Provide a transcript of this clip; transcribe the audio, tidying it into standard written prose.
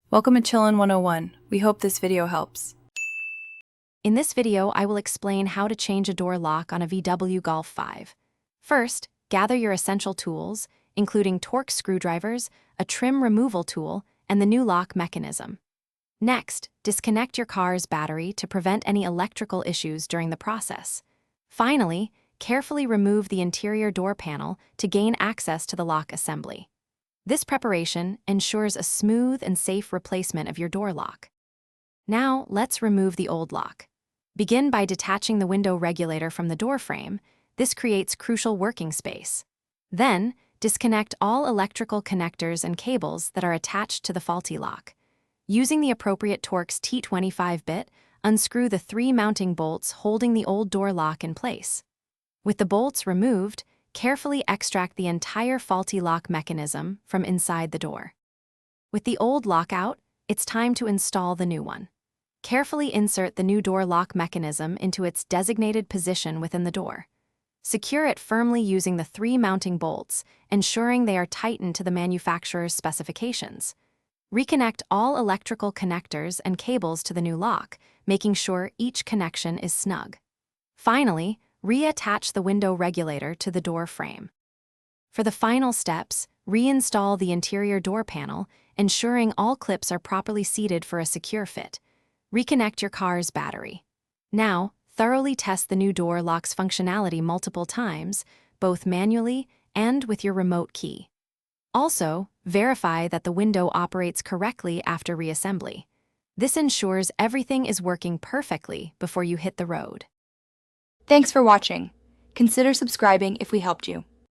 Welcome to Chillin' 101. We hope this video helps. In this video, I will explain how to change a door lock on a VW Golf 5. First, gather your essential tools, including Torx screwdrivers, a trim removal tool, and the new lock mechanism. Next, disconnect your car's battery to prevent any electrical issues during the process. Finally, carefully remove the interior door panel to gain access to the lock assembly. This preparation ensures a smooth and safe replacement of your door lock. Now, let's remove the old lock. Begin by detaching the window regulator from the door frame. This creates crucial working space. Then, disconnect all electrical connectors and cables that are attached to the faulty lock. Using the appropriate Torx T25 bit, unscrew the 3 mounting bolts holding the old door lock in place. With the bolts removed, carefully extract the entire faulty lock mechanism from inside the door. With the old lock out, it's time to install the new one. Carefully insert the new door lock mechanism into its designated position within the door. Secure it firmly using the 3 mounting bolts, ensuring they are tightened to the manufacturer's specifications. Reconnect all electrical connectors and cables to the new lock, making sure each connection is snug. Finally, reattach the window regulator to the door frame. For the final steps, reinstall the interior door panel, ensuring all clips are properly seated for a secure fit. Reconnect your car's battery. Now, thoroughly test the new door lock's functionality multiple times, both manually and with your remote key. Also, verify that the window operates correctly after reassembly. This ensures everything is working perfectly before you hit the road. Thanks for watching. Consider subscribing if we helped you.